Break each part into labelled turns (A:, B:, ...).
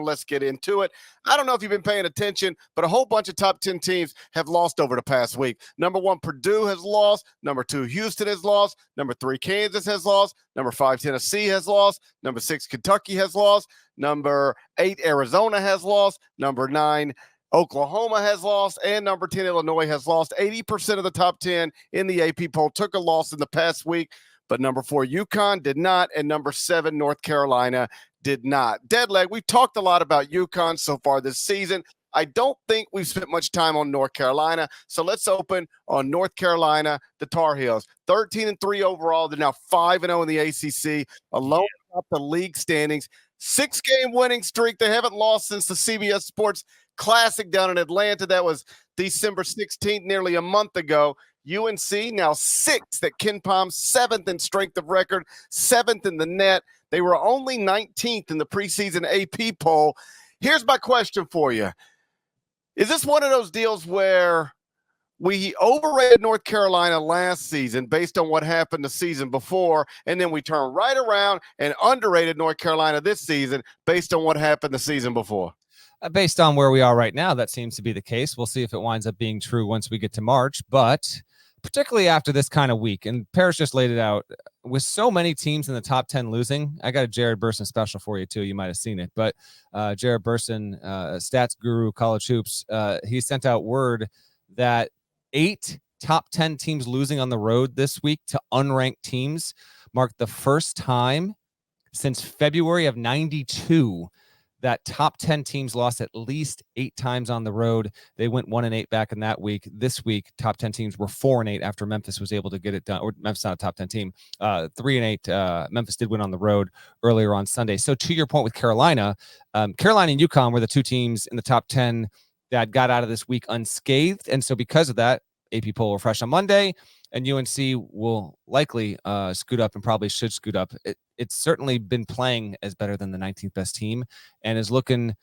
A: Let's get into it. I don't know if you've been paying attention, but a whole bunch of top 10 teams have lost over the past week. Number 1, Purdue has lost. Number 2, Houston has lost. Number 3, Kansas has lost. Number 5, Tennessee has lost. Number 6, Kentucky has lost. Number 8, Arizona has lost. Number 9, Oklahoma has lost, and number 10, Illinois has lost. 80% of the top 10 in the AP poll took a loss in the past week, but number 4, UConn did not, and number 7, North Carolina did not. Deadleg, we've talked a lot about UConn so far this season. I don't think we've spent much time on North Carolina, so let's open on North Carolina, the Tar Heels. 13-3 overall. They're now 5-0 in the ACC, alone atop the league standings. 6-game winning streak. They haven't lost since the CBS Sports Classic down in Atlanta. That was December 16th, nearly a month ago. UNC now 6th at KenPom, 7th in strength of record, 7th in the net. They were only 19th in the preseason AP poll. Here's my question for you. Is this one of those deals where we overrated North Carolina last season based on what happened the season before, and then we turn right around and underrated North Carolina this season based on what happened the season before?
B: Based on where we are right now, that seems to be the case. We'll see if it winds up being true once we get to March, but particularly after this kind of week, and Parrish just laid it out, with so many teams in the top 10 losing, I got a Jared Burson special for you too. You might have seen it, but Jared Burson, stats guru, college hoops, he sent out word that 8 top 10 teams losing on the road this week to unranked teams marked the first time since February of 92 that top 10 teams lost at least 8 times on the road. They went 1-8 back in that week. This week, top 10 teams were 4-8 after Memphis was able to get it done. Or Memphis not a top 10 team. 3-8. Memphis did win on the road earlier on Sunday. So to your point with Carolina, Carolina and UConn were the 2 teams in the top 10 that got out of this week unscathed. And so because of that, AP poll will refresh on Monday, and UNC will likely scoot up and probably should scoot up. It's certainly been playing as better than the 19th best team and is looking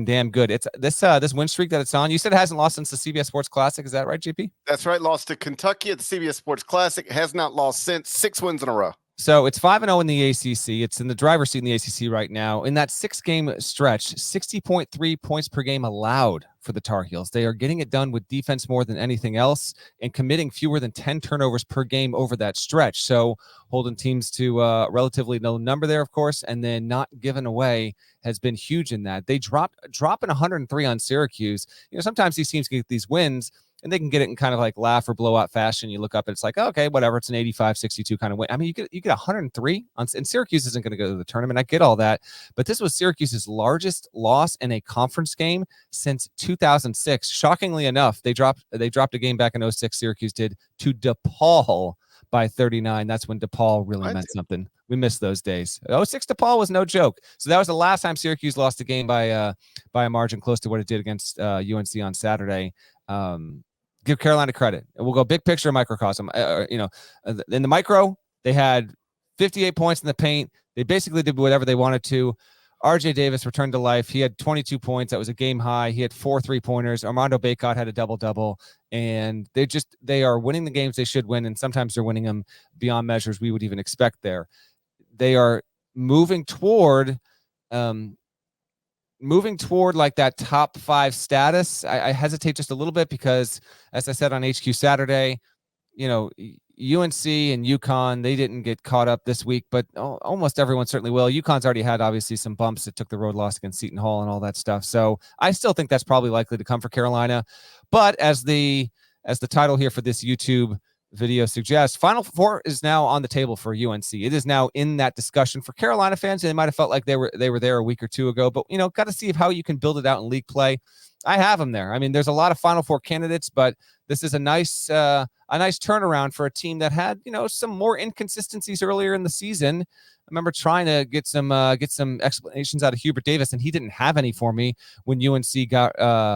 B: damn good. It's this win streak that it's on. You said it hasn't lost since the CBS Sports Classic. Is that right, JP?
A: That's right. Lost to Kentucky at the CBS Sports Classic. Has not lost since. 6 wins in a row.
B: So it's 5-0 in the ACC. It's in the driver's seat in the ACC right now. In that 6-game stretch, 60.3 points per game allowed for the Tar Heels. They are getting it done with defense more than anything else and committing fewer than 10 turnovers per game over that stretch. So holding teams to relatively low number there, of course, and then not giving away has been huge in that. They dropping 103 on Syracuse. You know, sometimes these teams get these wins and they can get it in kind of like laugh or blowout fashion. You look up and it's like, oh, okay, whatever. It's an 85-62 kind of win. I mean, you get 103 on, and Syracuse isn't going to go to the tournament. I get all that, but this was Syracuse's largest loss in a conference game since 2006. Shockingly enough, they dropped a game back in 06. Syracuse did to DePaul by 39. That's when DePaul really meant something. We missed those days. 06 DePaul was no joke. So that was the last time Syracuse lost a game by a margin close to what it did against UNC on Saturday. Give Carolina credit. We'll go big picture, microcosm. In the micro, they had 58 points in the paint. They basically did whatever they wanted to. RJ Davis returned to life. He had 22 points. That was a game high. He had 4 3-pointers. Armando Bacot had a double-double. And they are winning the games they should win, and sometimes they're winning them beyond measures we would even expect there. They are moving toward like that top 5 status. I hesitate just a little bit because, as I said on HQ Saturday, you know, UNC and UConn, they didn't get caught up this week, but almost everyone certainly will. UConn's already had obviously some bumps. It took the road loss against Seton Hall and all that stuff. So I still think that's probably likely to come for Carolina. But as the title here for this YouTube video suggests, Final Four is now on the table for UNC. It is now in that discussion for Carolina fans. They might have felt like they were there a week or two ago, but got to see how you can build it out in league play. I have them there. I mean, there's a lot of Final Four candidates, but this is a nice turnaround for a team that had some more inconsistencies earlier in the season. I remember trying to get some explanations out of Hubert Davis, and he didn't have any for me when UNC got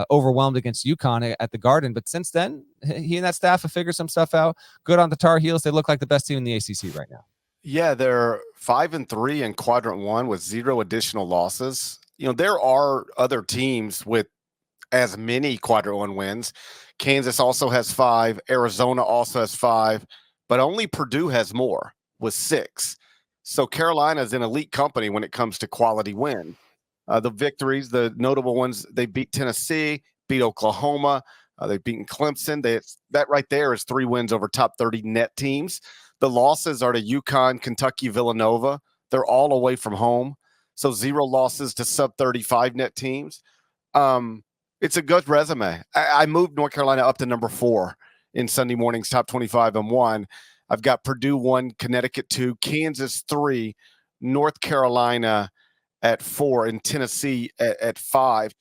B: overwhelmed against UConn at the Garden. But since then, he and that staff have figured some stuff out. Good on the Tar Heels. They look like the best team in the ACC right now.
A: Yeah, they're 5-3 in quadrant 1 with 0 additional losses. There are other teams with as many quadrant 1 wins. Kansas also has 5. Arizona also has 5, but only Purdue has more with 6. So Carolina is in elite company when it comes to quality win. The victories, the notable ones, they beat Tennessee, beat Oklahoma, they've beaten Clemson. That right there is 3 wins over top 30 net teams. The losses are to UConn, Kentucky, Villanova. They're all away from home. So 0 losses to sub 35 net teams. It's a good resume. I moved North Carolina up to number 4 in Sunday morning's top 25 and 1. I've got Purdue 1, Connecticut 2, Kansas 3, North Carolina at 4, and Tennessee at 5.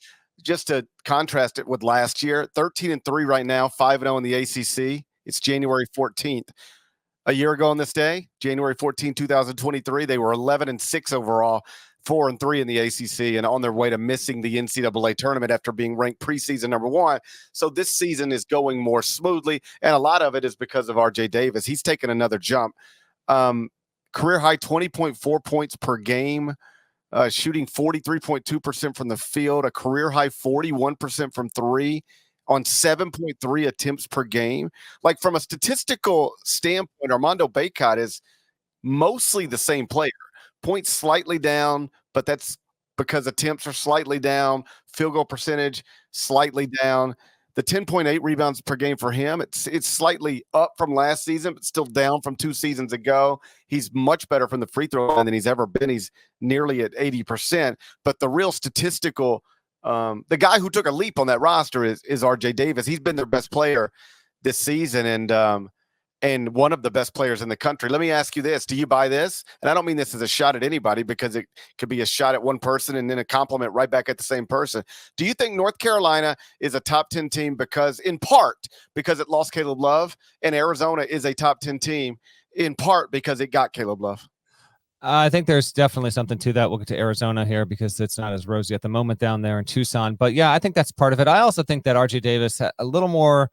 A: Just to contrast it with last year, 13-3 right now, 5-0 in the ACC. It's January 14th. A year ago on this day, January 14, 2023, they were 11-6 overall, 4-3 in the ACC, and on their way to missing the NCAA tournament after being ranked preseason number 1. So this season is going more smoothly, and a lot of it is because of RJ Davis. He's taken another jump. Career high 20.4 points per game, shooting 43.2% from the field, a career high 41% from 3 on 7.3 attempts per game. Like, from a statistical standpoint, Armando Bacot is mostly the same player. Points slightly down, but that's because attempts are slightly down. Field goal percentage slightly down. The 10.8 rebounds per game for him, it's slightly up from last season, but still down from 2 seasons ago. He's much better from the free throw line than he's ever been. He's nearly at 80%. But the real statistical, the guy who took a leap on that roster is RJ Davis. He's been their best player this season, and one of the best players in the country. Let me ask you this. Do you buy this? And I don't mean this as a shot at anybody, because it could be a shot at one person and then a compliment right back at the same person. Do you think North Carolina is a top 10 team because, in part, because it lost Caleb Love, and Arizona is a top 10 team in part because it got Caleb Love?
B: I think there's definitely something to that. We'll get to Arizona here because it's not as rosy at the moment down there in Tucson. But yeah, I think that's part of it. I also think that RJ Davis had a little more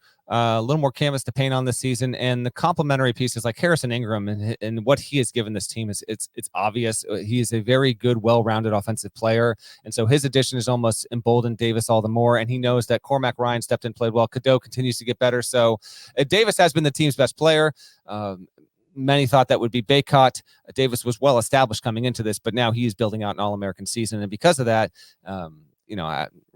B: canvas to paint on this season, and the complementary pieces like Harrison Ingram and what he has given this team it's obvious. He is a very good, well-rounded offensive player, and so his addition has almost emboldened Davis all the more. And he knows that Cormac Ryan stepped in, played well. Cadeau continues to get better. So Davis has been the team's best player. Many thought that would be Bacot. Davis was well established coming into this, but now he's building out an All-American season, and because of that, I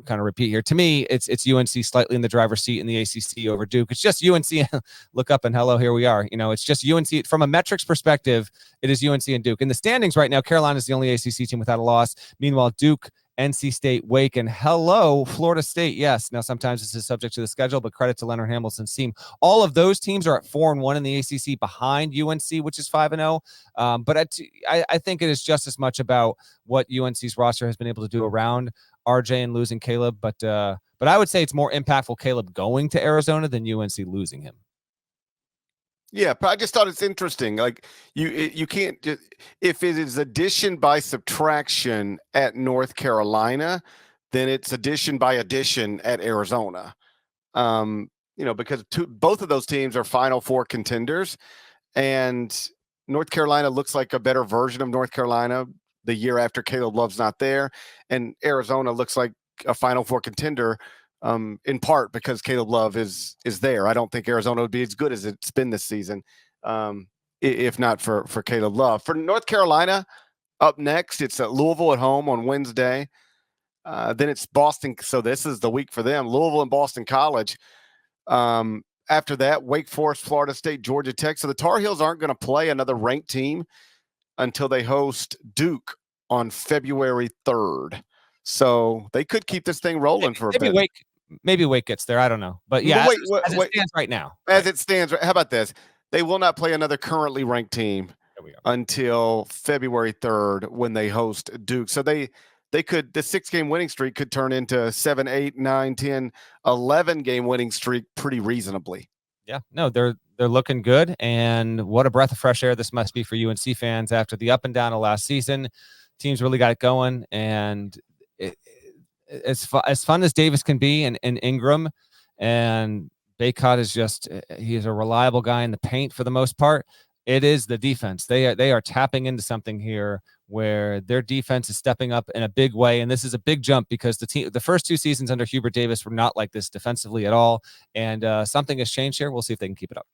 B: kind of repeat here. To me, it's UNC slightly in the driver's seat in the ACC over Duke. It's just UNC. Look up and hello, here we are. It's just UNC from a metrics perspective. It is UNC and Duke in the standings right now. Carolina is the only ACC team without a loss. Meanwhile, Duke, NC State, Wake, and Florida State. Yes. Now, sometimes this is subject to the schedule, but credit to Leonard Hamilton's team. All of those teams are at 4-1 in the ACC behind UNC, which is 5-0. But I think it is just as much about what UNC's roster has been able to do around RJ and losing Caleb. But I would say it's more impactful Caleb going to Arizona than UNC losing him.
A: Yeah, but I just thought it's interesting. Like, you can't just, if it is addition by subtraction at North Carolina, then it's addition by addition at Arizona. Because both of those teams are Final Four contenders, and North Carolina looks like a better version of North Carolina the year after Caleb Love's not there, and Arizona looks like a Final Four contender. In part because Caleb Love is there. I don't think Arizona would be as good as it's been this season, if not for Caleb Love. For North Carolina, up next, it's Louisville at home on Wednesday. Then it's Boston. So this is the week for them. Louisville and Boston College. After that, Wake Forest, Florida State, Georgia Tech. So the Tar Heels aren't going to play another ranked team until they host Duke on February 3rd. So they could keep this thing rolling for a bit.
B: Maybe Wake gets there. I don't know. But yeah, as it stands right now.
A: It stands, how about this? They will not play another currently ranked team until February 3rd when they host Duke. So they could, the 6-game winning streak could turn into 7, 8, 9, 10, 11-game winning streak pretty reasonably.
B: Yeah, no, they're looking good. And what a breath of fresh air this must be for UNC fans after the up and down of last season. Teams really got it going, and as fun as Davis can be, and Ingram and Bacot is just, he's a reliable guy in the paint for the most part. It is the defense. They are tapping into something here where their defense is stepping up in a big way, and this is a big jump because the first 2 seasons under Hubert Davis were not like this defensively at all, and something has changed here. We'll see if they can keep it up.